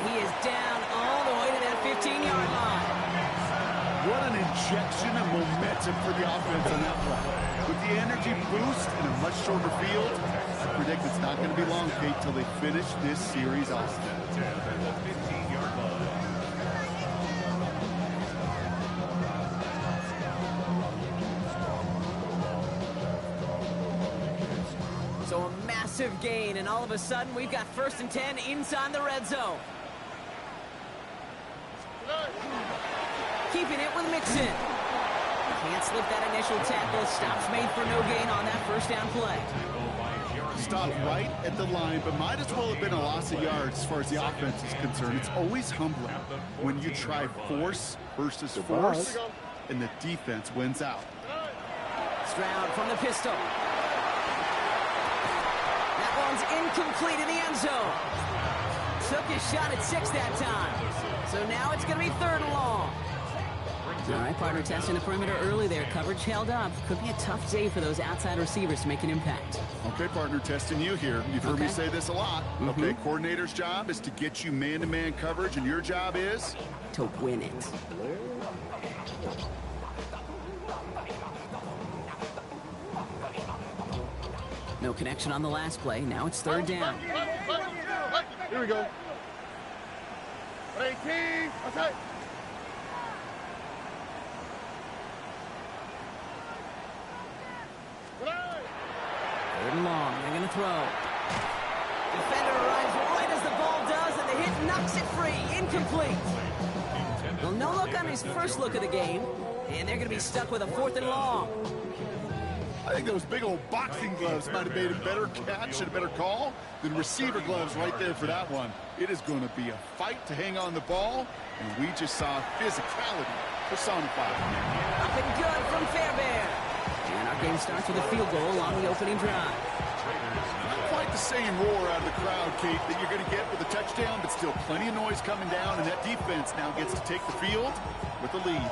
He is down all the way to that 15-yard line. What an injection of momentum for the offense on that play. With the energy boost in a much shorter field, I predict it's not going to be long, Kate, till they finish this series off. So a massive gain, and all of a sudden we've got 1st and 10 inside the red zone. Keeping it with Mixon. Can't slip that initial tackle. Stops made for no gain on that 1st down play. Stopped right at the line, but might as well have been a loss of yards as far as the offense is concerned. It's always humbling when you try force versus force, and the defense wins out. Stroud from the pistol. That one's incomplete in the end zone. Took his shot at 6 that time. So now it's going to be 3rd and long. All right, partner, testing the perimeter early there. Coverage held up. Could be a tough day for those outside receivers to make an impact. Okay, partner, testing you here. You've heard me say this a lot. Okay, coordinator's job is to get you man-to-man coverage, and your job is? To win it. No connection on the last play. Now it's 3rd down. Here we go. 18. Okay. 3rd and long. They're going to throw. Defender arrives right as the ball does, and the hit knocks it free. Incomplete. Well, no look on his first look of the game, and they're going to be stuck with a 4th and long. I think those big old boxing gloves might have made a better catch and a better call than receiver gloves right there for that one. It is going to be a fight to hang on the ball, and we just saw physicality personified. Up and good from Fairbairn. And our game starts with a field goal on the opening drive. Not quite the same roar out of the crowd, Kate, that you're going to get with a touchdown, but still plenty of noise coming down, and that defense now gets to take the field with the lead.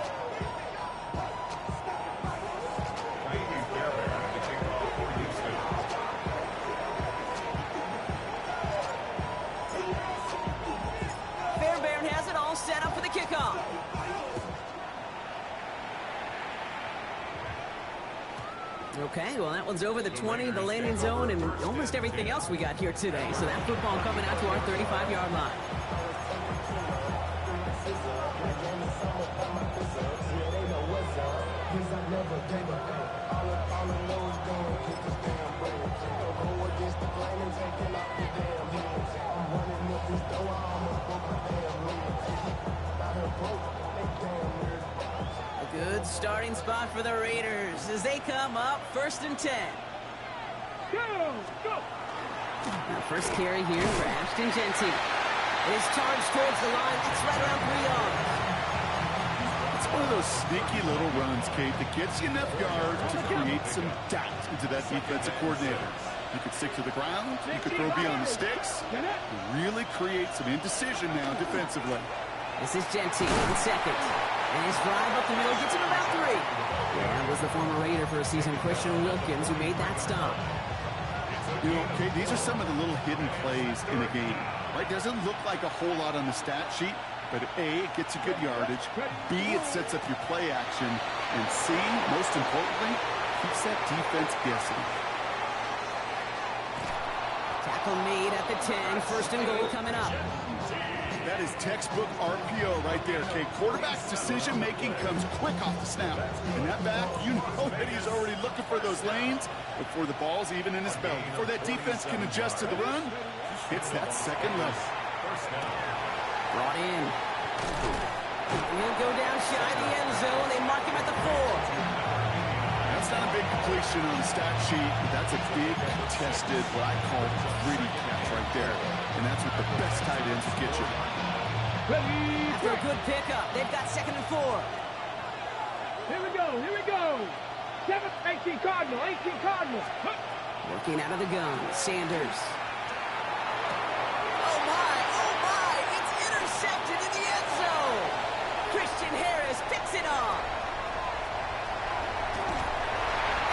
Fairbairn has it all set up for the kickoff. Okay, well, that one's over the 20, the landing zone, and almost everything else we got here today. So that football coming out to our 35-yard line. Good starting spot for the Raiders as they come up 1st and 10. Go! Now first carry here for Ashton Genty. It is charged towards the line. It's right around 3 yards. It's one of those sneaky little runs, Kate, that gets you enough yards to create some doubt into that defensive coordinator. You could stick to the ground. You could throw beyond the sticks. Really create some indecision now defensively. This is Genty in 2nd. And his drive up the middle gets him about 3. Yeah, that was the former Raider for a season, Christian Wilkins, who made that stop. You know, okay, these are some of the little hidden plays in a game, right? Doesn't look like a whole lot on the stat sheet, but A, it gets you good yardage. B, it sets up your play action. And C, most importantly, keeps that defense guessing. Tackle made at the 10. 1st and goal coming up. That is textbook RPO right there, Kate. Quarterback's decision-making comes quick off the snap. And that back, you know that he's already looking for those lanes before the ball's even in his belt. Before that defense can adjust to the run, hits that 2nd level. Brought in. He'll go down shy of the end zone. They mark him at the 4. That's not a big completion on the stat sheet, but that's a big contested, what I call gritty catch right there. And that's what the best tight ends will get you. After a good pickup, they've got 2nd and 4. Here we go, here we go. 18 Cardinal, 18 Cardinal. Working out of the gun, Sanders. Oh my, it's intercepted in the end zone. Christian Harris picks it up.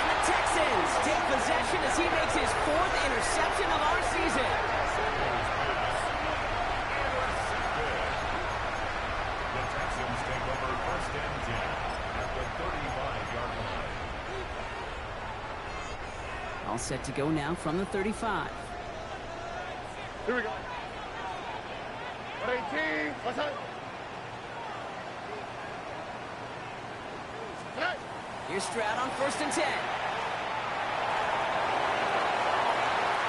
And the Texans take possession as as he makes his 4th interception of our season. The Texans take over 1st and 10 at the 35-yard line. All set to go now from the 35. Here we go. 18. What's up? Here's Stroud on 1st and 10.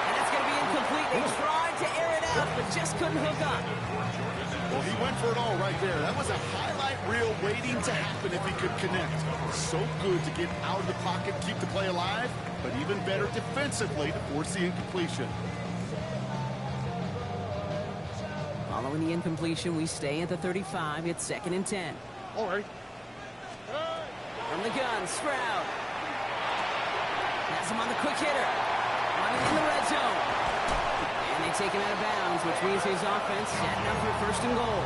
And that's going to be incomplete. They tried to air it out, but just couldn't hook up. Well, he went for it all right there. That was a highlight reel waiting to happen if he could connect. So good to get out of the pocket, keep the play alive, but even better defensively to force the incompletion. Following the incompletion, we stay at the 35. It's 2nd and 10. All right. From the gun, Stroud. Has him on the quick hitter. Running in the red zone. And they take him out of bounds, which means his offense setting up for 1st and goal.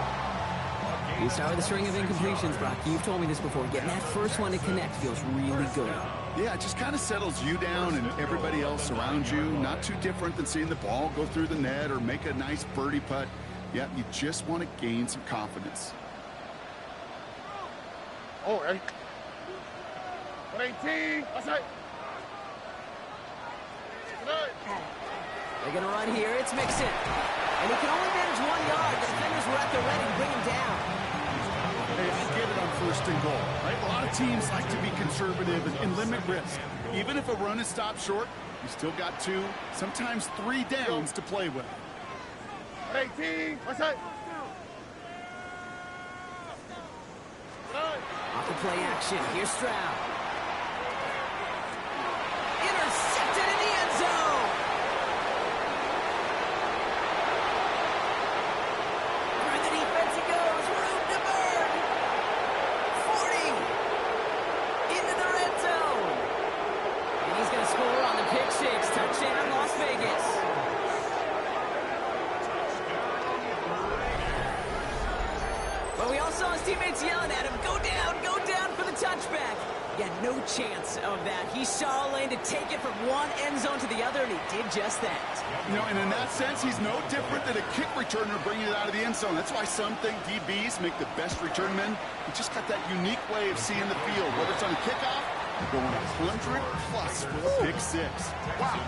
You start with a string of incompletions, Brock. You've told me this before. Getting that first one to connect feels really good. Yeah, it just kind of settles you down and everybody else around you. Not too different than seeing the ball go through the net or make a nice birdie putt. Yeah, you just want to gain some confidence. All right. 18. What's that? They're going to run here. It's Mixon. And he can only manage 1 yard. The defenders were at the ready to bring him down. Hey, I get it on 1st and goal, right? A lot of teams like to be conservative and limit risk. Even if a run is stopped short, you still got 2, sometimes 3 downs to play with. 18. What's that? Off the play action. Here's Stroud. Intercepted in the end zone. Through the defense he goes. Room to burn. 40. Into the red zone. And he's going to score on the pick 6. Touchdown, Las Vegas. But we all saw his teammates yelling at him, go down for the touchback. He had no chance of that. He saw a lane to take it from one end zone to the other, and he did just that. You know, and in that sense, he's no different than a kick returner bringing it out of the end zone. That's why some think DBs make the best return men. He just got that unique way of seeing the field, whether it's on a kickoff, going 100 plus for a pick 6. Wow.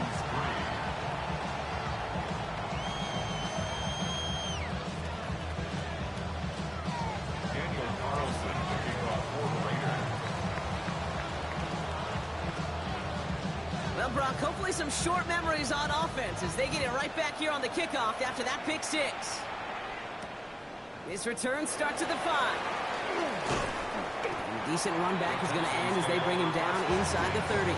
Well, Brock, hopefully some short memories on offense as they get it right back here on the kickoff after that pick 6. This return starts at the 5. And a decent run back is going to end as they bring him down inside the 30.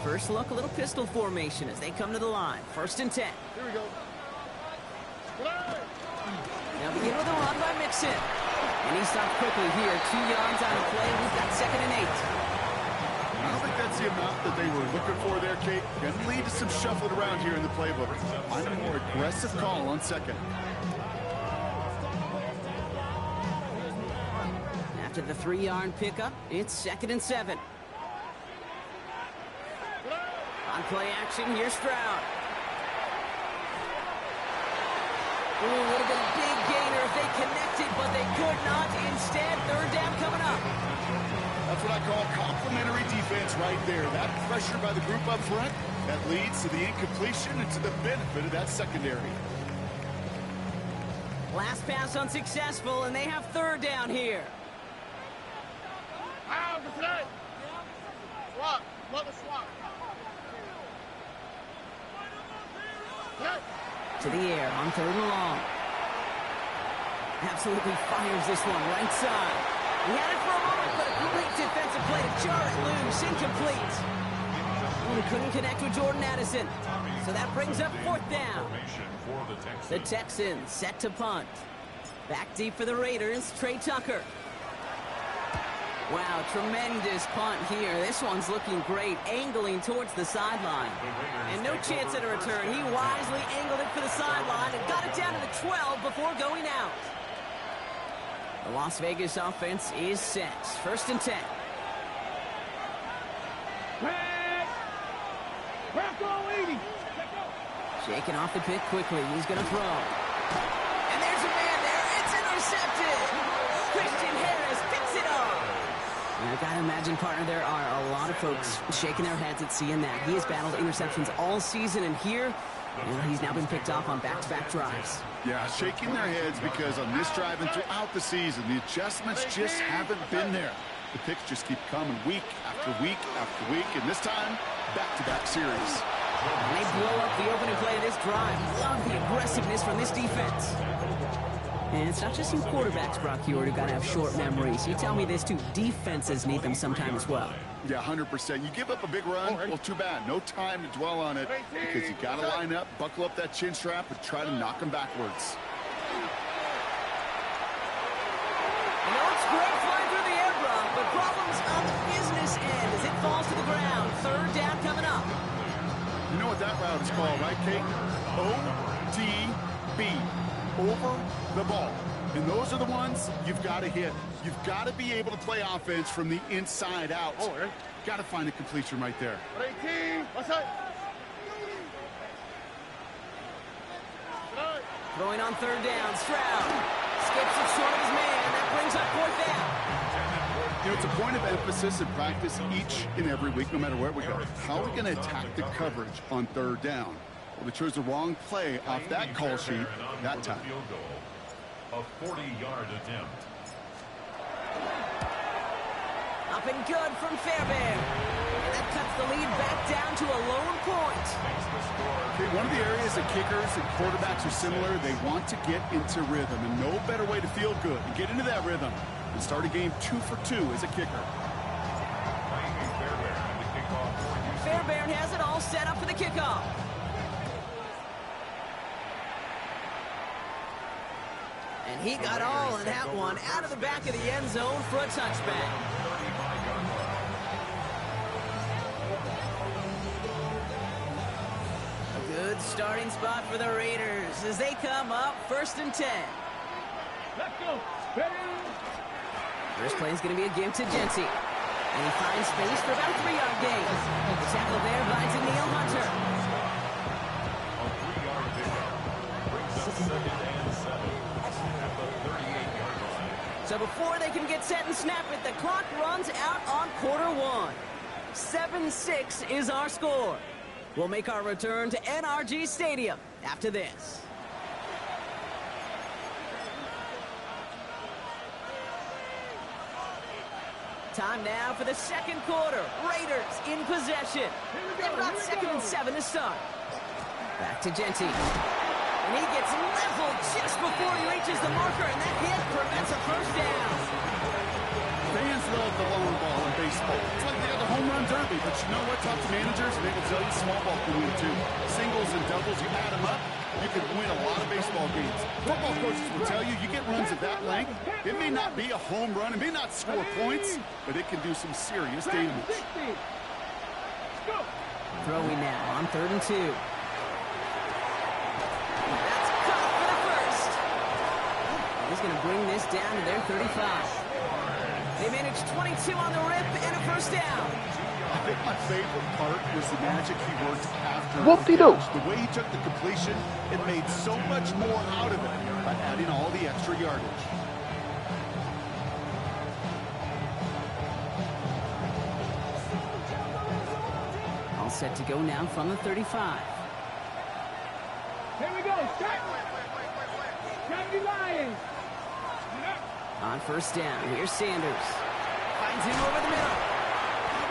First look, a little pistol formation as they come to the line. 1st and 10. Here we go. Now begin with a run by Mixon. And he stopped quickly here. 2 yards on the play. We've got 2nd and 8. I don't think that's the amount that they were looking for there, Kate. Going to lead to some shuffling around here in the playbook. Find a more aggressive call on 2nd. After the 3-yard pickup, it's 2nd and 7. On play action, here's Stroud. Ooh, would have been a big gainer if they connected, but they could not. Instead, 3rd down coming up. That's what I call complementary defense right there. That pressure by the group up front, that leads to the incompletion and to the benefit of that secondary. Last pass unsuccessful, and they have 3rd down here. Out for today. Swap. Love the swap. To the air on 3rd and long. Absolutely fires this one right side. He had it for a moment, but a complete defensive play to jar it loose. Incomplete. He couldn't connect with Jordan Addison. So that brings up 4th down. The Texans set to punt. Back deep for the Raiders, Trey Tucker. Wow, tremendous punt here. This one's looking great, angling towards the sideline. And no chance at a return. He wisely angled it for the sideline and got it down to the 12 before going out. The Las Vegas offense is set. 1st and 10. Shaking off the pick quickly. He's going to throw. And there's a man there. It's intercepted. Christian Harris picks it up. And I've got to imagine, partner, there are a lot of folks shaking their heads at seeing that. He has battled interceptions all season, and here, he's now been picked off on back-to-back drives. Yeah, shaking their heads because on this drive and throughout the season, the adjustments just haven't been there. The picks just keep coming week after week after week, and this time, back-to-back series. And they blow up the opening play of this drive. Love the aggressiveness from this defense. And it's not just you quarterbacks, Brock Heward, who got to have short memories. You tell me this, too. Defenses need them sometime as well. Yeah, 100%. You give up a big run, well, too bad. No time to dwell on it because you got to line up, buckle up that chin strap, and try to knock them backwards. You know, it's great flying through the air, Brock, but problems on the business end as it falls to the ground. 3rd down coming up. You know what that route is called, right, Kate? ODB. Over the ball. And those are the ones you've got to hit. You've got to be able to play offense from the inside out. Got to find a completion right there. 18. What's up? Throwing on 3rd down. Stroud skips it short of his man. That brings up 4th down. You know, it's a point of emphasis in practice each and every week, no matter where we go. How are we going to attack the coverage on 3rd down? Well, they chose the wrong play off that call sheet that time. A 40-yard attempt. Up and good from Fairbairn. And that cuts the lead back down to a lone point. Okay, one of the areas that kickers and quarterbacks are similar, they want to get into rhythm. And no better way to feel good and get into that rhythm than start a game 2 for 2 as a kicker. Fairbairn has it all set up for the kickoff. And he got all of that one out of the back of the end zone for a touchback. A good starting spot for the Raiders as they come up 1st and 10. Let's go. First play is going to be a give to Jency. And he finds space for about a 3-yard gain. The tackle there by Daniil Hunter. A 3-yard pickup brings up 2nd and 7 at the 38-yard line. So before they can get set and snap it, the clock runs out on quarter 1. 7-6 is our score. We'll make our return to NRG Stadium after this. Time now for the second quarter. Raiders in possession. They've got 2nd and 7 to start. Back to Genty. And he gets leveled just before he reaches the marker, and that hit prevents a first down. Fans love the long ball in baseball. It's like they got the home run derby, but you know what? Talk to managers, and they will tell you small ball can win too. Singles and doubles, you add them up, you can win a lot of baseball games. Football coaches will tell you, you get runs of that length, it may not be a home run, it may not score points, but it can do some serious damage. Throwing now on 3rd and 2. That's caught for the first. He's going to bring this down to their 35. They managed 22 on the rip and a first down. I think my favorite part was the magic he worked after. Whoop-de-doo. The way he took the completion, it made so much more out of it by adding all the extra yardage. All set to go now from the 35. Here we go. Start. Gravity Lions. On first down, here's Sanders. Finds him over the middle.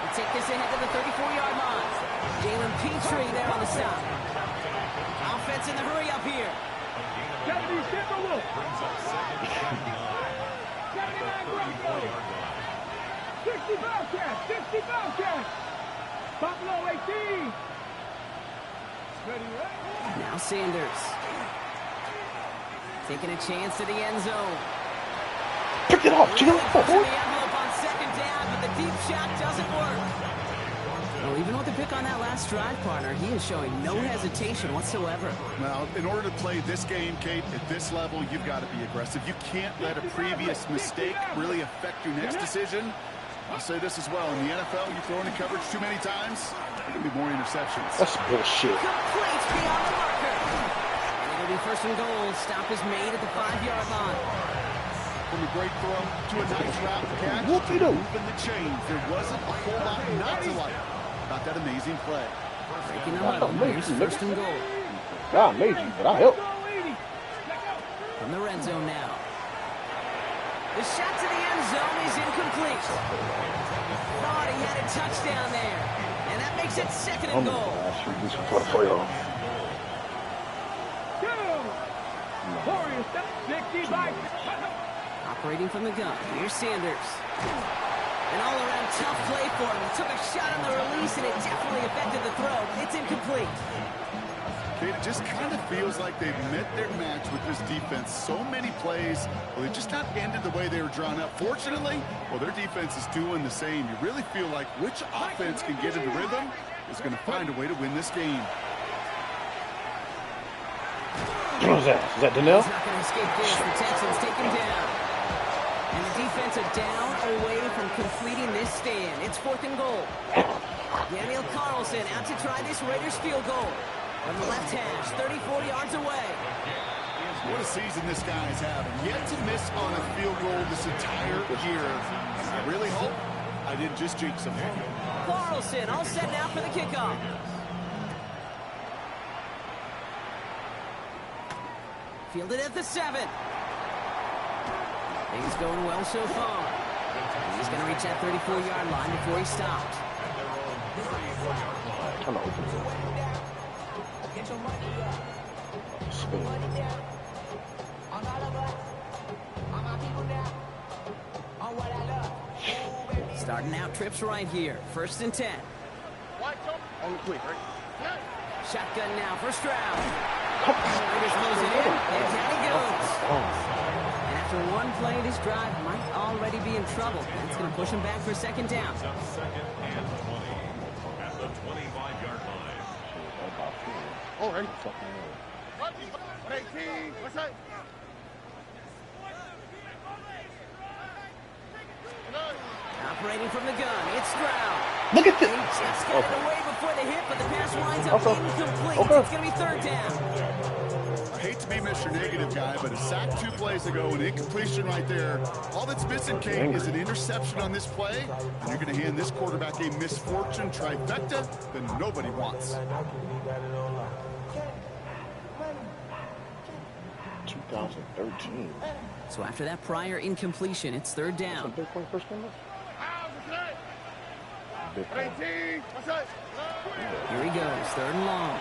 They take this ahead to the 34-yard line. Jalen Petrie there on the stop. Offense in the hurry up here. 70 Timberwolves. Brings up 2nd and 9 at the 34-yard line. 60 Bobcats. 60 Bobcats. Buffalo 18. Ready, right? Now Sanders. Taking a chance to the end zone. Pick it up, Jim. Pushing the envelope on 2nd down, but the deep shot doesn't work. Well, even with the pick on that last drive, partner, he is showing no hesitation whatsoever. Well, in order to play this game, Kate, at this level, you've got to be aggressive. You can't let a previous mistake really affect your next decision. I'll say this as well. In the NFL, you throw into coverage too many times, there can be more interceptions. That's bullshit. Complete beyond the marker. And it'll be first and goal. Stop is made at the 5-yard line. From a great throw to a nice route catch, Whoop-de-doo. moving the chains. There wasn't a whole lot not to like about that amazing play. Breaking the huddle. Here's first and goal. God made you, but I helped. From the red zone now. The shot to the end zone is incomplete. Thought he had a touchdown there. And that makes it second and goal. For the playoff. Operating from the gun. Here's Sanders. An all-around tough play for him. He took a shot on the release, and it definitely affected the throw. It's incomplete. It just kind of feels like they've met their match with this defense. So many plays, well, they just not ended the way they were drawn up. Fortunately, well, their defense is doing the same. You really feel like which offense can get into rhythm is going to find a way to win this game. What was that? Is that Donnell? He's not going to escape this. The Texans take him down. And the defense are down away from completing this stand. It's fourth and goal. Daniel Carlson out to try this Raiders field goal. From the left hash, 34 yards away. What a season this guy is having. Yet to miss on a field goal this entire year. I really hope I didn't just jinx him. Carlson all set now for the kickoff. Fielded at the 7. Things going well so far. He's going to reach that 34-yard line before he stops. I'm not open. Starting out trips right here. First and 10. Shotgun now for Stroud. Raiders close it in, and down he goes. And after one play, this drive might already be in trouble. That's going to push him back for second down. Second and 20 at the 25-yard line. Oh, hey. What's that? Operating from the gun, it's Stroud. Look at this. He just got it away before the hit, but the pass winds up Okay. incomplete. Okay. It's going to be third down. I hate to be Mr. Negative guy, but a sack 2 plays ago, an incompletion right there. All that's missing, Kate, is an interception on this play, and you're going to hand this quarterback a misfortune trifecta that nobody wants. 2013. So after that prior incompletion, it's third down. Big play first game? Big play. Here he goes, third and long.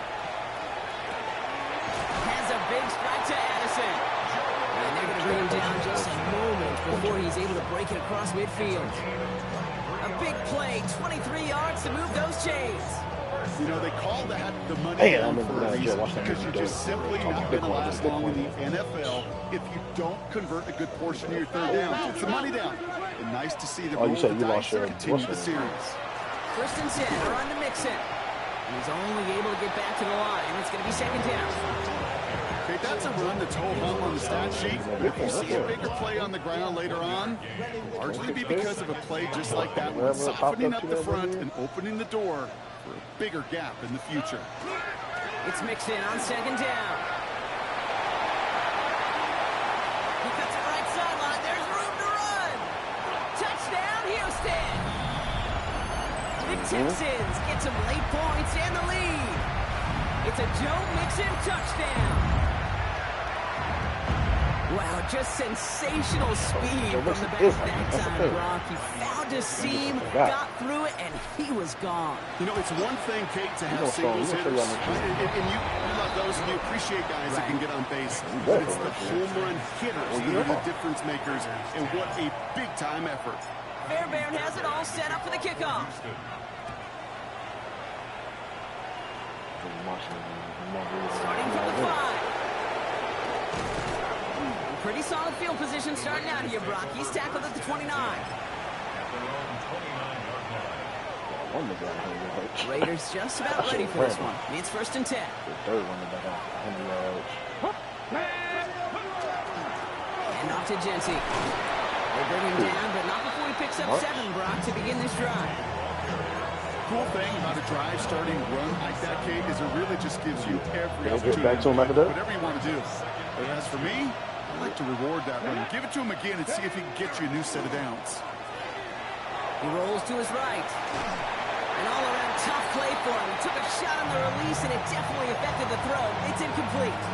Has a big strike to Addison. And they're going to bring him down just a moment before he's able to break it across midfield. A big play, 23 yards to move those chains. You know, they call that the money Hey, I down remember for a that, reason, watch that because you're video. just simply not going to last long in the NFL if you don't convert a good portion of your third down. It's the money down. And nice to see the Oh, you roll said of you the lost dice your continue the Russell. series. First and 10, they're on to Mixon. And he's only able to get back to the line. It's going to be second down. Okay, that's a run that's whole hum on the stat sheet. If you see a bigger play on the ground later on, it'll largely be because of a play just like that one, softening up the front and opening the door for a bigger gap in the future. It's Mixon on second down. He cuts it right sideline. There's room to run. Touchdown, Houston. The Texans get some late points and the lead. It's a Joe Mixon touchdown. Wow, just sensational speed from the back that time, Brock. He found a seam, got through it, and he was gone. You know, it's one thing, Kate, to have singles hitters, and you love those, and you appreciate guys that can get on base, but it's the home run hitters that are the difference makers, and what a big-time effort. Fairbairn has it all set up for the kickoff. Starting from the 5. Pretty solid field position starting out here, Brock. He's tackled at the 29. Raiders just about ready for this one. It's 1st and 10. The third one about 100 yards. And off to Jency. They bring him down, but not before he picks up 7, Brock, to begin this drive. Cool thing about a drive starting run like that, Kate, is it really just gives you every opportunity back to him after that? whatever you want to do. But as for me, I like to reward that run. Give it to him again and see if he can get you a new set of downs. He rolls to his right. An all-around tough play for him. He took a shot on the release, and it definitely affected the throw. It's incomplete.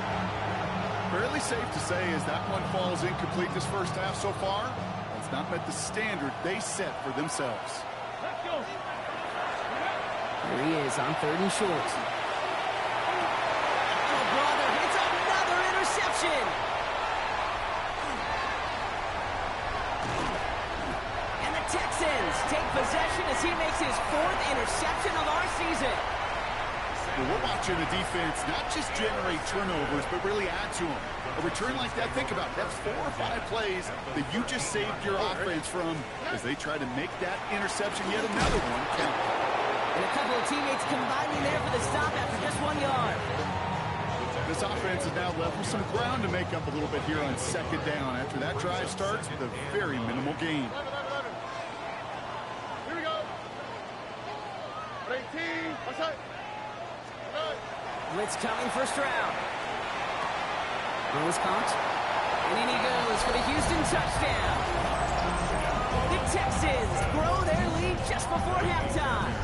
Fairly safe to say as that one falls incomplete this first half so far, it's not met the standard they set for themselves. Here he is on 3rd and short. Oh, brother, it's another interception. And the Texans take possession as he makes his 4th interception of our season. Well, we're watching a defense not just generate turnovers, but really add to them. A return like that, think about it. That's 4 or 5 plays that you just saved your offense from as they try to make that interception yet another one count. And a couple of teammates combining there for the stop after just 1 yard. This offense is now left with some ground to make up a little bit here on 2nd down after that drive starts with a very minimal gain. Here we go. 18. What's that? Blitz coming first round. Throw is caught. And in he goes for the Houston touchdown. The Texans grow their lead just before halftime.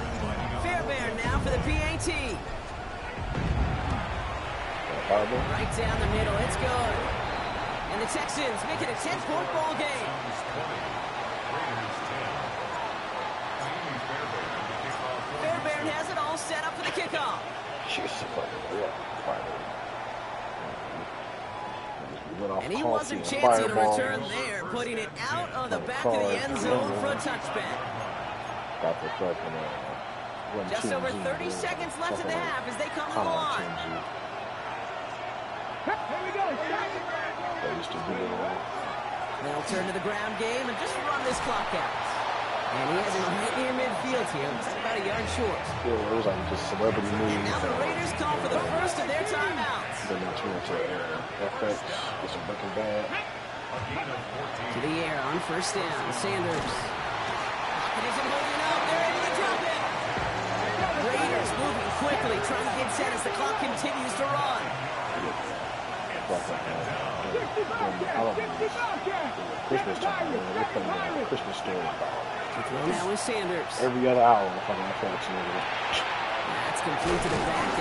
Fairbairn now for the PAT. Right down the middle. It's good. And the Texans make it a 10-point ball game. Fairbairn has it all set up for the kickoff. And he wasn't chancing a return there, putting it out of the back of the end zone for a touchback. Just over 30 seconds left in the half as they come to the line. Here we go. They'll turn to the ground game and just run this clock out. And he has him right near midfield here. He's about a yard short. Yeah, it was like just celebrity movies. And now the Raiders call for the first of their timeouts. Then they turn to FX, get some Breaking Bad. To the air on 1st down. Sanders. Pocket isn't holding up. They're able to drop it. Raiders moving quickly, trying to get set as the clock continues to run. Christmas time, they're playing Christmas story. Now with Sanders. Every other hour, FX. That's complete to the back.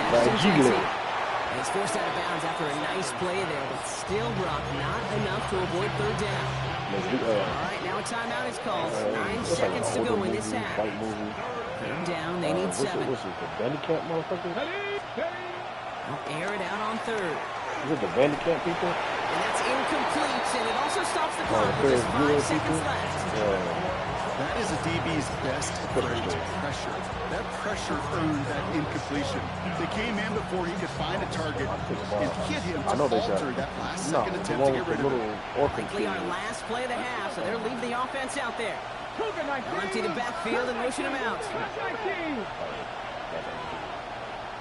He's forced out of bounds after a nice play there, but still, Brock, not enough to avoid 3rd down. All right, now a timeout is called. 9 seconds to go in this half. 3rd down, they need 7. What's it, the Bandicamp motherfucker? They'll air it out on 3rd. Is it the Bandicamp people? And that's incomplete, and it also stops the clock with just 5 seconds left. That is a DB's best friend, pressure. That pressure earned that incompletion. They came in before he could find a target and hit him to alter that last-second attempt to get rid of it. Likely our last play of the half, so they're leaving the offense out there. They'll empty the backfield and motion him out.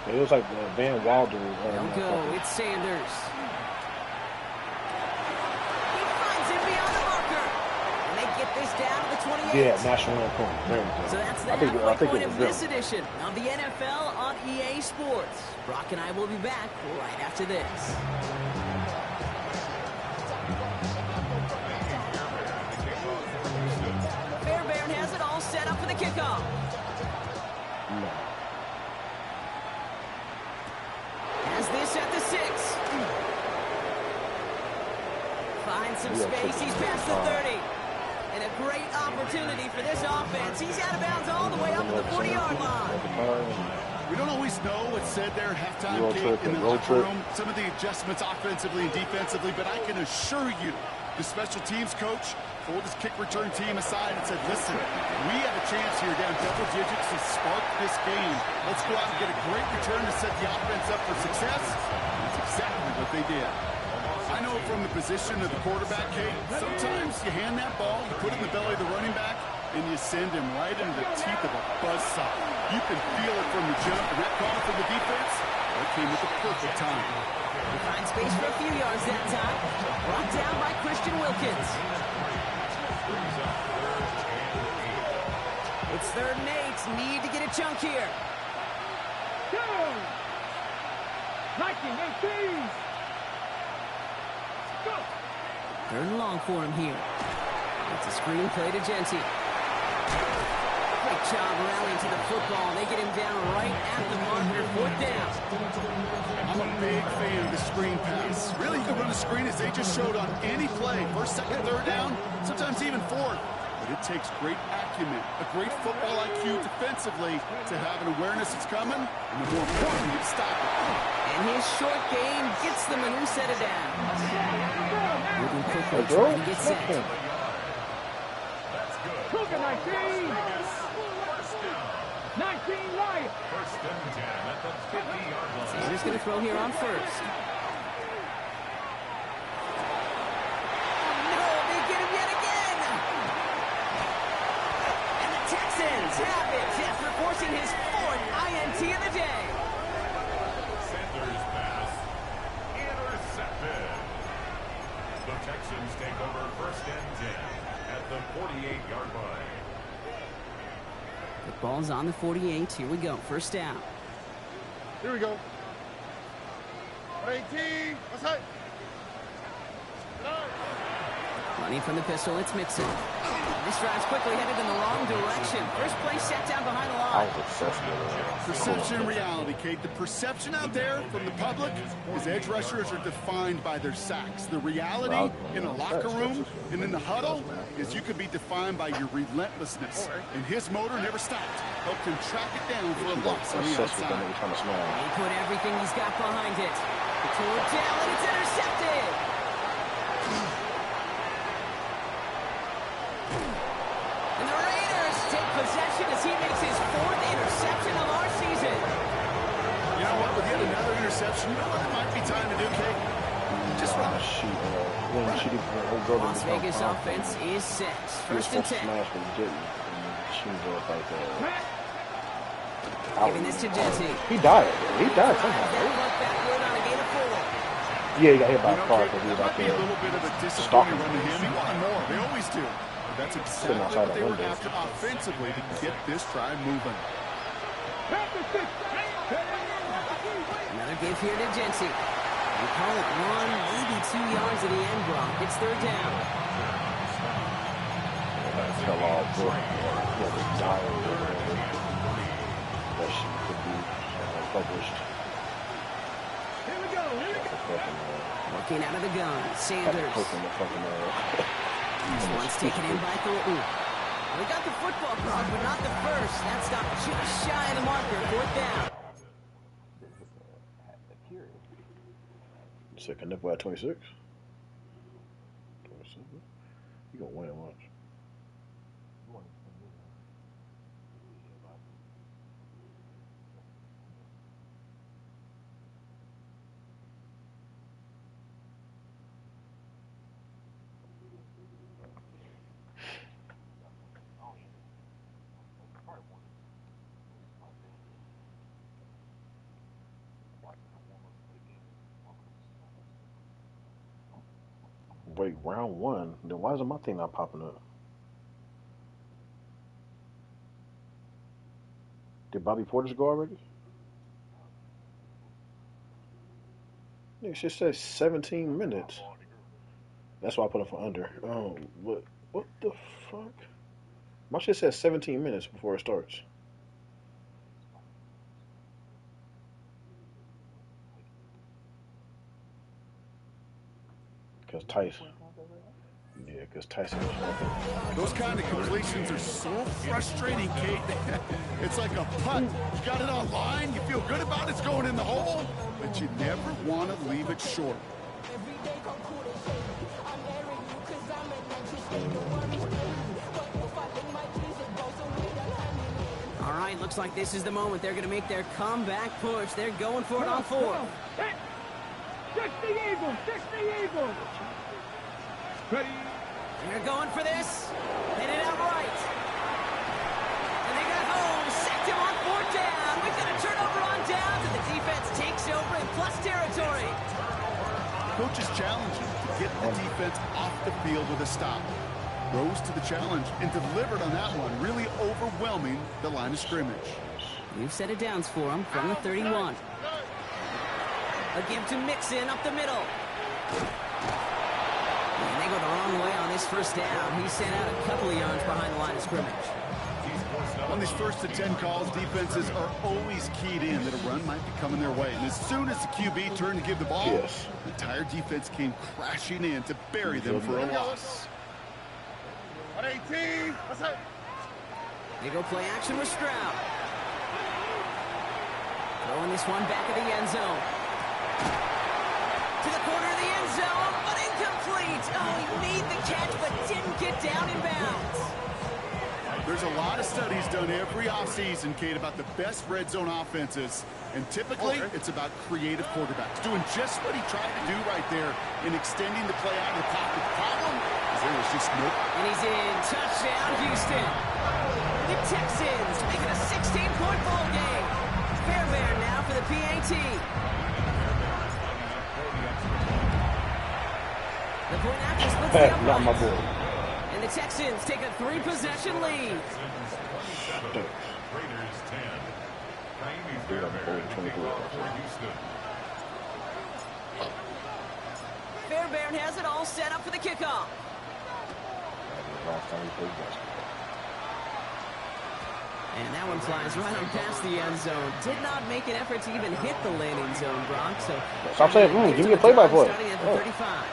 It was like Van Wilder. They'll go. It's Sanders. He finds him beyond the marker. And they get this down to the 28. Yeah, national anthem. So that's the halfway point of this edition of the NFL on EA Sports. Brock and I will be back right after this. Fairbairn has it all set up for the kickoff. No. Has this at the 6. Finds some space. He's past the 30. And a great opportunity for this offense. He's out of bounds all the way up to the 40-yard line. We don't always know what's said there halftime in the locker room. Some of the adjustments offensively and defensively, but I can assure you, the special teams coach pulled his kick return team aside and said, listen, we have a chance here down double digits to spark this game. Let's go out and get a great return to set the offense up for success. That's exactly what they did. I know from the position of the quarterback, Kate, sometimes you hand that ball, you put it in the belly of the running back, and you send him right into the teeth of a buzzsaw. You can feel it from the jump, and that call from the defense, that came at the perfect time. He finds space for a few yards that time. Brought down by Christian Wilkins. It's 3rd and 8. Need to get a chunk here. Go! 19-18. Go! 3rd and long for him here. It's a screen play to Genty. Great job rallying to the football. They get him down right at the marker. 4th down. I'm a big fan of the screen pass. Really, you can run a screen as they just showed on any play. 1st, 2nd, 3rd down, sometimes even 4th. But it takes great acumen, a great football IQ defensively to have an awareness it's coming, and the more important, you stop it. And his short game gets them a new set of downs. Moving quickly, Bro, trying to get set. Look at 19. 19 right. 1st and 10 at the 50-yard line. Sanders going to throw here on 1st. No, they get him yet again. And the Texans have it after forcing his 4th INT of the day. Sanders pass intercepted. The Texans take over 1st and 10 at the 48-yard line. The ball's on the 48. Here we go. 1st down. Here we go. 18. What's that? Running from the pistol, it's Mixon. This drive's quickly headed in the wrong direction. First play set down behind the I line. was obsessed with it. Perception and reality, Kate. The perception out there from the public is edge rushers are defined by their sacks. The reality in a locker room and in the huddle is you could be defined by your relentlessness. And his motor never stopped. Helped him track it down for a loss on the Obsessed with them outside. every time I smell them. He put everything he's got behind it. They pull it down, and it's intercepted. And the Raiders take possession as he makes his 4th interception of our season. You know what? With yet another interception, you know what it might be time to do, Kate? Just run. Las Vegas offense is set. 1st and 10. Smash, but he didn't. And she was like that. Giving this to Genty. He died. He died That somehow. look backward on a gain of 4. Yeah, he got hit by You a know, car Kate, because he there was out might be a there. little bit of a stalking disappointment run to him. He wanted more. They always do. But that's exactly outside what they that were window. after offensively to get this drive moving. Another give here to Genty. They call it 1, maybe 2 yards of the end block. It's 3rd down. Fell off, bro. He had this diary or whatever that she could be published. Here we go. Here we go. Looking out of the gun. Had to Sanders. poke in the fucking This one's taken in by Thornton. Well, he got the football cross, but not the first. That stopped just shy of the marker. 4th down. Second up at 26. 27. You gonna win, watch. Wait, round 1? Then why isn't my thing not popping up? Did Bobby Portis go already? It just says 17 minutes. That's why I put it for under. Oh, what the fuck? My shit says 17 minutes before it starts. Because Tyson. Yeah, because Tyson was fucking. Those kind of completions are so frustrating, Kate. It's like a putt. You got it on line, you feel good about it's going in the hole, but you never want to leave it short. All right, looks like this is the moment. They're going to make their comeback push. They're going for it on 4th. 60 Eagles! 60 Eagles! Ready? They're going for this. Hit it out right. Coaches challenge him to get the defense off the field with a stop. Rose to the challenge and delivered on that one, really overwhelming the line of scrimmage. You've set it downs for him from the 31. A give to Mixon up the middle. And they go the wrong way on this first down. He's sent out a couple of yards behind the line of scrimmage. On these first and 10 calls, defenses are always keyed in that a run might be coming their way. And as soon as the QB turned to give the ball, the entire defense came crashing in to bury them for a loss. 118. What's up? They go play action with Stroud. Throwing this one back at the end zone. To the corner of the end zone, but incomplete. Oh, he made the catch, but didn't get down in bounds. There's a lot of studies done every offseason, Kate, about the best red zone offenses. And typically, it's about creative quarterbacks doing just what he tried to do right there in extending the play out of the pocket. The problem is there was just no... And he's in. Touchdown, Houston. The Texans make it a 16-point ball game. Fairbairn now for the PAT. The point after splits the Not my uprights. boy. And the Texans take a 3-possession lead. Raiders 10. Miami Fairbairn for Houston. Fairbairn has it all set up for the kickoff. Last time we played basketball. And that one flies right on past the end zone. Did not make an effort to even hit the landing zone, Brock. So Stop saying, give me a play-by-play. Starting at the 35.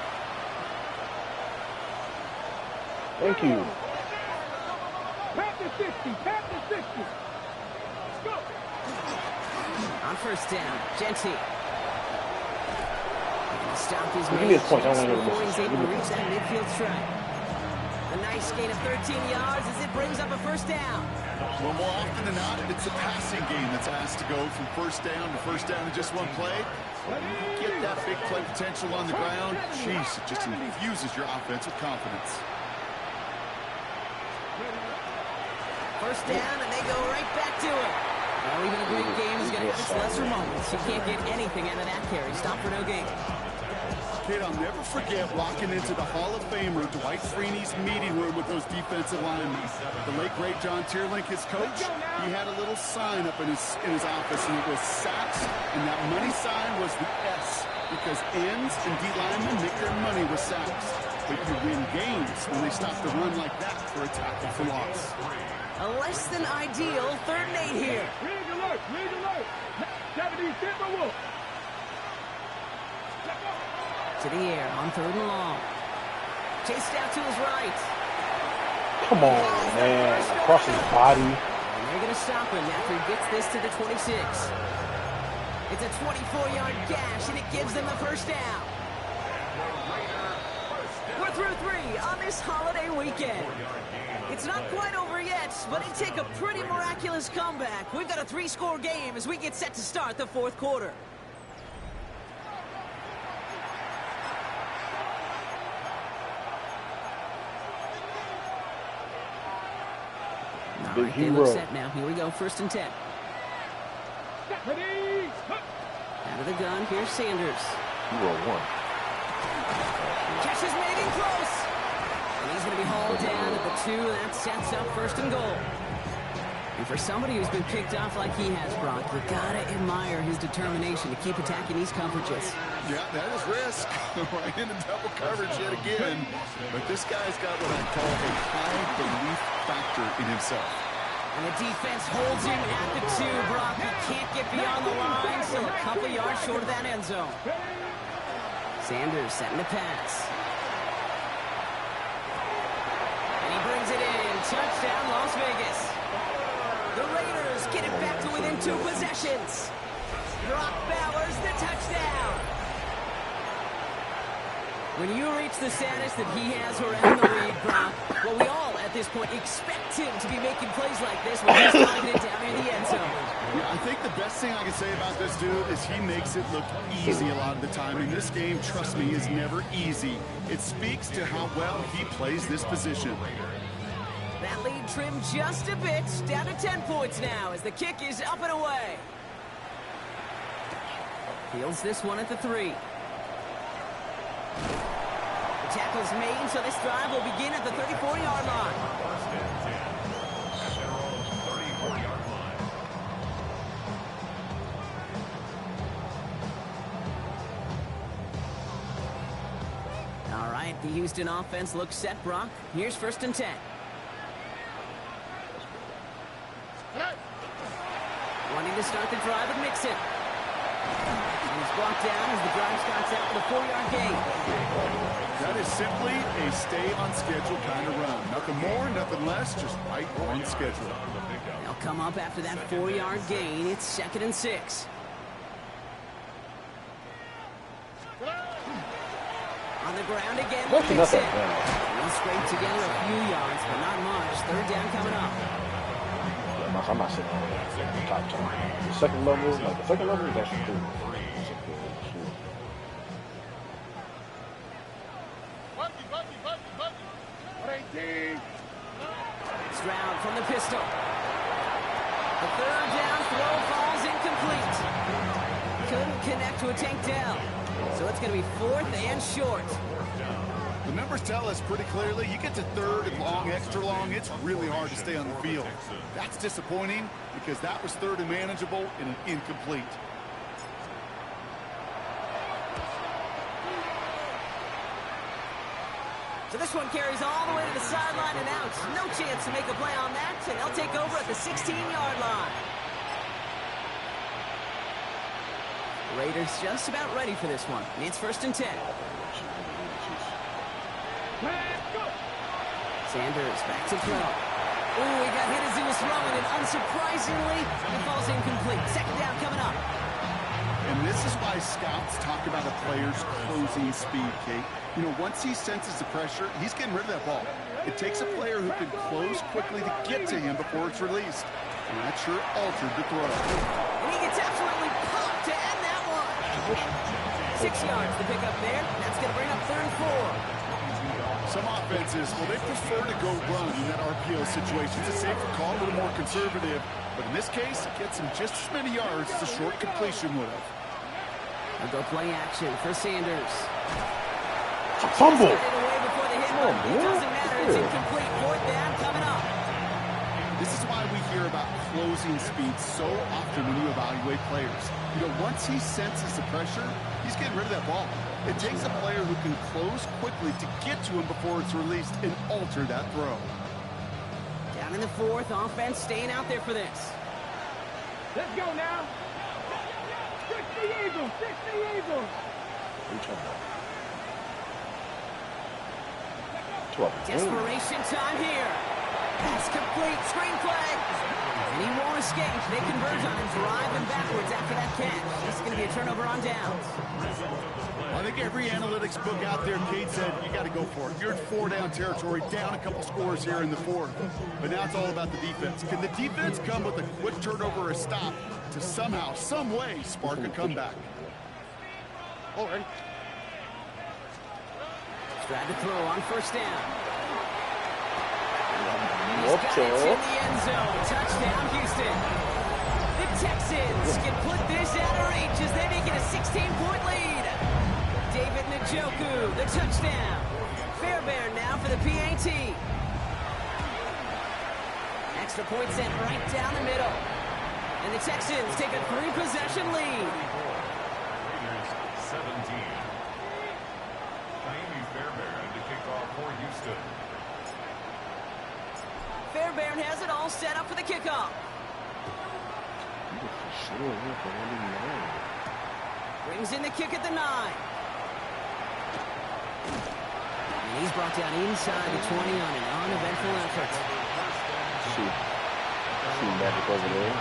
Thank you. Tap the 60. Tap the 60. Let's go. On first down, Genty. Stop his Give me his points. I man don't want to before he's miss. able to reach that midfield strike. A nice gain of 13 yards as it brings up a first down. Well, more often than not, it's a passing game that's asked to go from first down in just one play. You get that big play potential on the ground, jeez, it just infuses your offense with confidence. First down, and they go right back to it. Well, even a great game is going to have its lesser moments. You can't get anything out of that carry. Stop for no gain. Kid, I'll never forget walking into the Hall of Famer Dwight Freeney's meeting room with those defensive linemen. The late, great John Tierlink, his coach, he had a little sign up in his office, and it was sacks, and that money sign was the S, because ends and D linemen make their money with sacks. But you win games when they stop the run like that for a tackle for loss. A less than ideal 3rd and 8 here. Read alert. Read alert. 70 Timberwolf. To the air on 3rd and long. Chased out to his right. Come on, man. Across his body. And they're going to stop him after he gets this to the 26. It's a 24-yard gash, and it gives them the first down. We're through 3 on this holiday weekend. It's not quite over yet, but it'd take a pretty miraculous comeback. We've got a 3-score game as we get set to start the 4th quarter. Big They look hero. set now. Here we go, 1st and 10. Ready. Out of the gun, here's Sanders. Hero 1. Catch is made in close. And he's going to be hauled down at the 2. That sets up 1st and goal. And for somebody who's been picked off like he has, Brock, you got to admire his determination to keep attacking these coverages. Yeah, that is risk. Right into double coverage yet again. But this guy's got what I call a high belief factor in himself. And the defense holds him at the 2, Brock. He can't get beyond the line, still a couple yards short of that end zone. Sanders setting the pass. And he brings it in. Touchdown, Las Vegas. The Raiders get it back to within 2 possessions. Brock Bowers, the touchdown. When you reach the status that he has around the league, Brock, well, we all at this point expect him to be making plays like this when he's driving it down in the end zone. Yeah, I think the best thing I can say about this dude is he makes it look easy a lot of the time. And this game, trust me, is never easy. It speaks to how well he plays this position. That lead trimmed just a bit, down to 10 points now as the kick is up and away. Fields this one at the 3. The tackle's made, so this drive will begin at the 34-yard line. First and 10 at their own 34-yard line. All right, the Houston offense looks set, Brock. Here's 1st and 10. Wanting to start the drive with Mixon. And he's brought down as the drive starts out with a 4-yard gain. That is simply a stay on schedule kind of run. Nothing more, nothing less, just right on schedule. They'll come up after that 4-yard gain. It's 2nd and 6. On the ground again with Mixon. He'll scrape together a few yards, but not much. 3rd down coming up. I'm not sitting on the top 10. The second level, is actually cool. Stroud from the pistol. The 3rd down throw falls incomplete. Couldn't connect to a takedown. So it's going to be 4th and short. The numbers tell us pretty clearly, you get to 3rd and long, extra long, it's really hard to stay on the field. That's disappointing because that was 3rd and manageable and an incomplete. So this one carries all the way to the sideline and out. No chance to make a play on that, and they'll take over at the 16-yard line. Raiders just about ready for this one. It's 1st and 10. Sanders back to throw. Ooh, he got hit as he was throwing, and unsurprisingly, it falls incomplete. 2nd down coming up. And this is why scouts talk about a player's closing speed, Kate. You know, once he senses the pressure, he's getting rid of that ball. It takes a player who can close quickly to get to him before it's released. And that sure altered the throw. And he gets absolutely popped to end that one. 6 yards to pick up there. That's going to bring up 3rd and 4. Some offenses, well, they prefer to go run in that RPO situation. It's a safer call, a little more conservative. But in this case, it gets him just as many yards as a short completion would have. They'll go play action for Sanders. Fumble. It away before the hit, but it doesn't matter. It's incomplete. 4th down coming up. This is why we hear about closing speed so often when you evaluate players. You know, once he senses the pressure, he's getting rid of that ball. It takes a player who can close quickly to get to him before it's released and alter that throw. Down in the 4th, offense staying out there for this. Let's go now. 60 Eagles, 60 Eagles. Desperation time here. Pass complete, screen flag. And he won't escape. They converge on him, driving backwards after that catch. This is going to be a turnover on downs. I think every analytics book out there, Kate said, you got to go for it. You're in 4-down territory, down a couple scores here in the 4th. But now it's all about the defense. Can the defense come with a quick turnover or a stop to somehow, some way, spark a comeback? Already. Tried to throw on 1st down. He's got it in the end zone. Touchdown, Houston. The Texans can put this out of reach as they make it a 16-point lead. David Njoku, the touchdown. Fairbairn now for the PAT. Extra point sent right down the middle. And the Texans take a 3-possession lead. Raiders 17. Fairbairn to kick off for Houston. Fairbairn has it all set up for the kickoff. Brings in the kick at the 9. And he's brought down inside the 20 on an uneventful effort. See magic over there.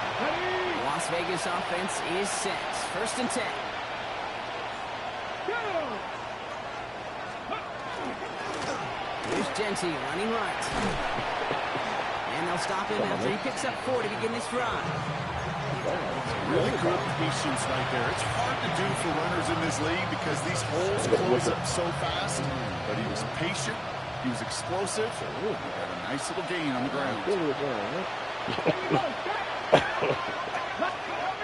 Las Vegas offense is set. 1st and 10. Here's Genty running right. And they'll stop him after he picks up 4 to begin this drive. Really good patience right there. It's hard to do for runners in this league because these holes close up so fast. But he was patient. He was explosive. He had a nice little gain on the ground.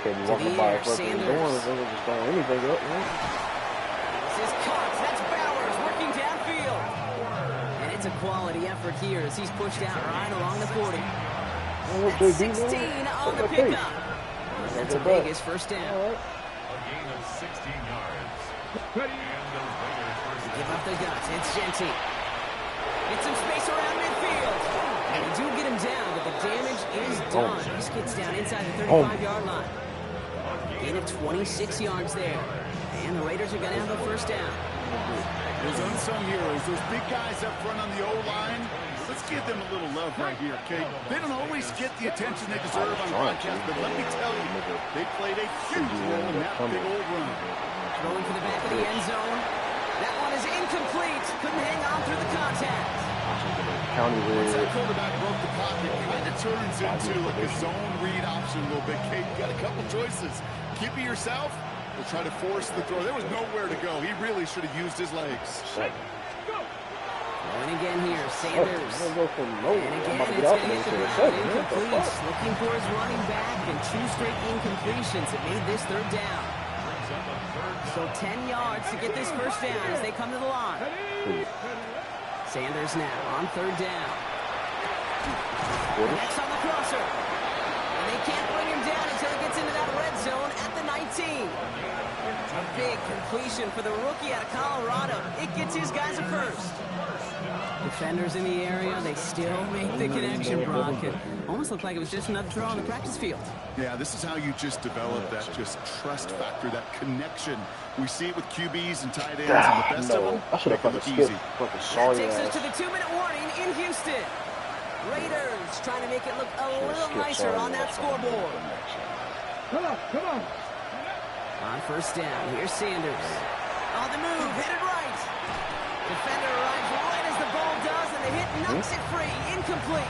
Can't be walking by a fucking door and just throwing anything up. This is Cox. That's Bowers working downfield. a quality effort here as he's pushed out right along the 40. Oh, That's 16 on the pickup. That's a Vegas first down. A gain of 16 yards. And the Raiders first down. Give up the guts. It's Genty. Get some space around midfield. And they do get him down, but the damage is done. He skids down inside the 35-yard line. Gain of 26 yards there. And the Raiders are going to have a first down. Those unsung heroes, those big guys up front on the O-line, let's give them a little love right here, okay? They don't always get the attention they deserve on broadcast, but let me tell you, they played a huge role in that big old run. Throwing for the back of the end zone. That one is incomplete. Couldn't hang on through the contact. Once that quarterback broke the pocket, it kind of turns into like a zone read option a little bit, Kate. You got a couple choices. Keep it yourself. We'll try to force the throw. There was nowhere to go. He really should have used his legs. Going again here, Sanders. And again, I'm it's going to hit the ground. Incomplete. Looking for his running back, and 2 straight incompletions that made this third down. So 10 yards to get this first down as they come to the line. Sanders now on third down. Next on the crosser. And they can't bring him down until he gets into that red zone at the 19. A big completion for the rookie out of Colorado. It gets his guys a first. Defenders in the area, they still make the connection, Brock. It almost looked like it was just another draw on the practice field. Yeah, this is how you just develop that just trust factor, that connection. We see it with QBs and tight ends, and the best of them, I should have fucking skipped. Fucking sorry. That takes us to the 2-minute warning in Houston. Raiders trying to make it look a little nicer on that scoreboard. Come on, come on. On first down, here's Sanders. On the move, hit it right. Defender arrives right as the ball does, and the hit knocks it free. Incomplete.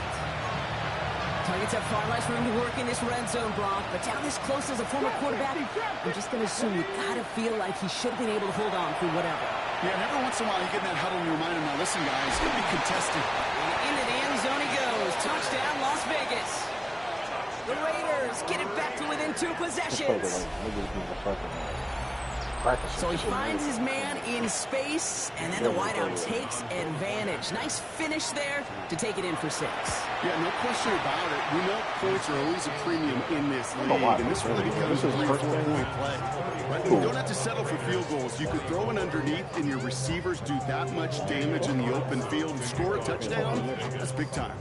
Targets have far less room to work in this red zone, Brock, but down this close as a former quarterback, I'm just going to assume you got to feel like he should have been able to hold on through whatever. Yeah, and every once in a while you get in that huddle and you remind him, now listen, guys, it's going to be contested. And into the end zone he goes. Touchdown, Las Vegas. The Raiders get it back to within 2 possessions. So he finds his man in space, and then the wideout takes advantage. Nice finish there to take it in for 6. Yeah, no question about it. We know points are always a premium in this league, and this really becomes a 3- or 4-point play. Right? You don't have to settle for field goals. You could throw it underneath, and your receivers do that much damage in the open field and score a touchdown. That's big time.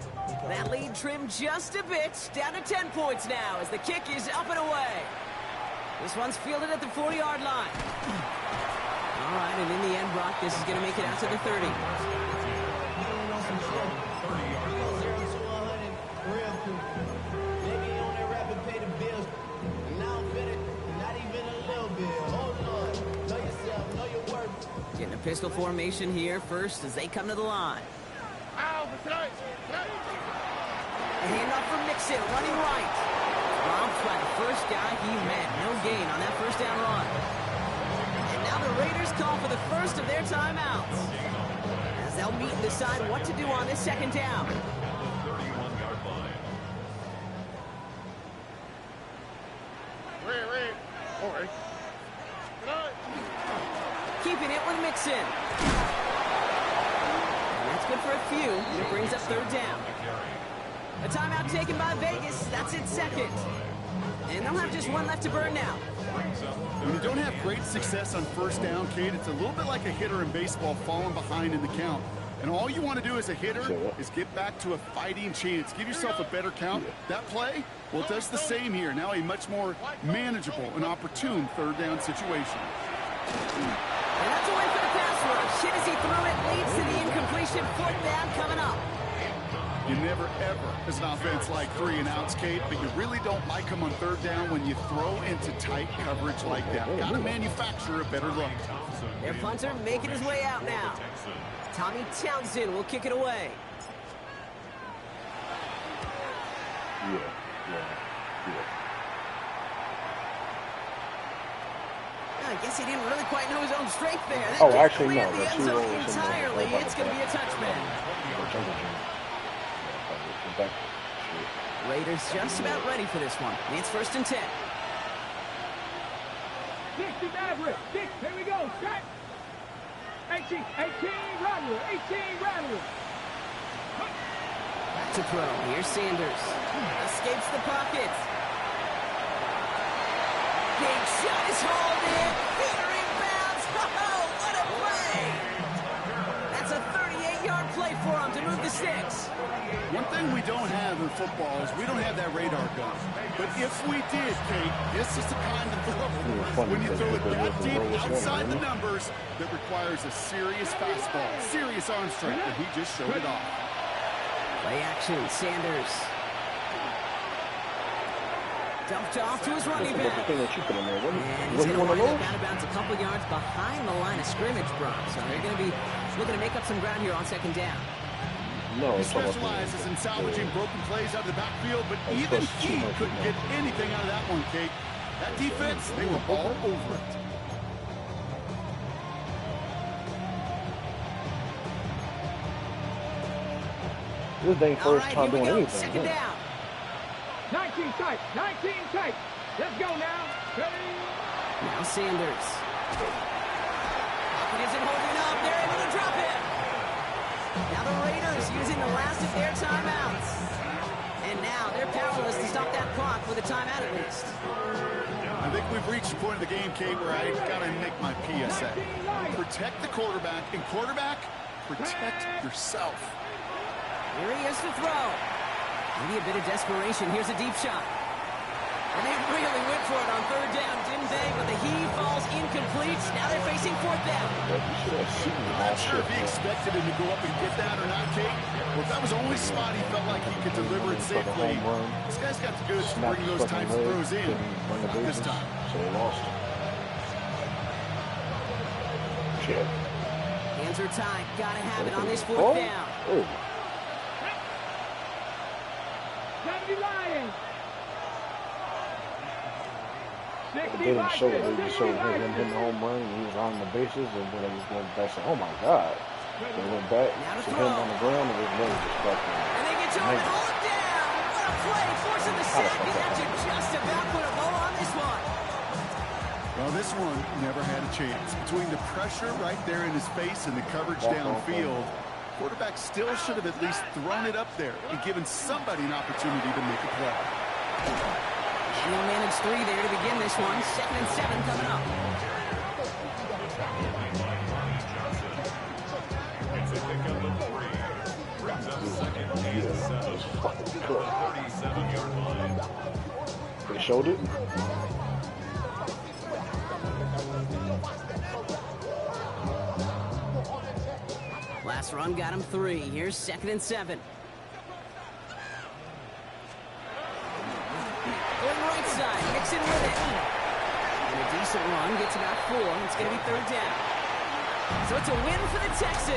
That lead trimmed just a bit, down to 10 points now as the kick is up and away. This one's fielded at the 4-yard line. All right, and in the end, Brock, this is going to make it out to the 30. Getting a pistol formation here first as they come to the line. A handoff from Mixon, running right. Romped by the first guy he met. No gain on that first down run. And now the Raiders call for the first of their timeouts, as they'll meet and decide what to do on this second down. 31-yard line. Keeping it with Mixon. And that's good for a few. And it brings up third down. A timeout taken by Vegas. That's its second. And they'll have just one left to burn now. When you don't have great success on first down, Kate, it's a little bit like a hitter in baseball falling behind in the count. And all you want to do as a hitter is get back to a fighting chance. Give yourself a better count. That play, well, it does the same here. Now a much more manageable and opportune third down situation. And that's away for the pass rush. Hit as he threw it, leads to the incompletion. Fourth down coming up. You never, ever, as an offense, like 3 and outs, Kate, but you really don't like them on third down when you throw into tight coverage like that. Got to manufacture a better look. Their punter making his way out now. Tommy Townsend will kick it away. I guess he didn't really quite know his own strength there. That actually, cleared no. the end zone entirely. It's going to be a touchback. Raiders just about ready for this one. It's first and 10. 60 Maverick. 6, here we go. Strike. 18, Radler. 18, Radler. to throw. Here's Sanders. Escapes the pocket. Big shot is hauled in. Petering bounds. Oh, what a play! That's a 38-yard play for him to move the sticks. One thing we don't have in football is we don't have that radar gun. But if we did, Kate, this is the kind of throw when you throw it that deep outside the numbers that requires a serious fastball, serious arm strength, and he just showed it off. Play action, Sanders. Dumped off to his running back. Thing that you put in there. And he's going to wind up out of bounds a couple yards behind the line of scrimmage, Bron. So they're going to be looking to make up some ground here on second down. No, He specializes in salvaging broken plays out of the backfield, but even he couldn't get anything out of that one, Kate. That defense, they were all over it. This is their first time doing anything. Second down. 19 tight. 19 tight. Let's go now. Ready? Now Sanders. It isn't holding up. They're able to drop it. Now the Raiders using the last of their timeouts. And now they're powerless to stop that clock with a timeout at least. I think we've reached the point of the game, Kate, where I got to make my PSA. Protect the quarterback, and quarterback, protect yourself. Here he is to throw. Maybe a bit of desperation. Here's a deep shot. And they really went for it on third down, didn't they? But the heave falls incomplete. Now they're facing fourth down. I'm not sure if he expected him to go up and get that or not, Kate. Well, if that was the only spot he felt like he could deliver it safely, this guy's got the goods to bring those types of throws in. Not this time. So they lost. Shit. Hands are tied. Gotta have it on this fourth down. Oh. 70 Lions. They didn't show it. They just showed him hitting the home run, and he was on the bases, and then they just went back and oh my God. They went back to him on the ground, and his nose was stuck in. And they get to him and hold him down. What a play, forcing the sack, and that should just about put a bow on this one. Well, this one never had a chance. Between the pressure right there in his face and the coverage downfield, quarterback still should have at least thrown it up there and given somebody an opportunity to make a play. He'll manage 3 there to begin this one. 2nd and 7 coming up. It's a pickup of 3. Brings up 2nd and 7. 37-yard line. They showed it. Last run got him 3. Here's 2nd and 7. Going right side, Mixon with it. And a decent run, gets about 4. It's going to be third down. So it's a win for the Texans.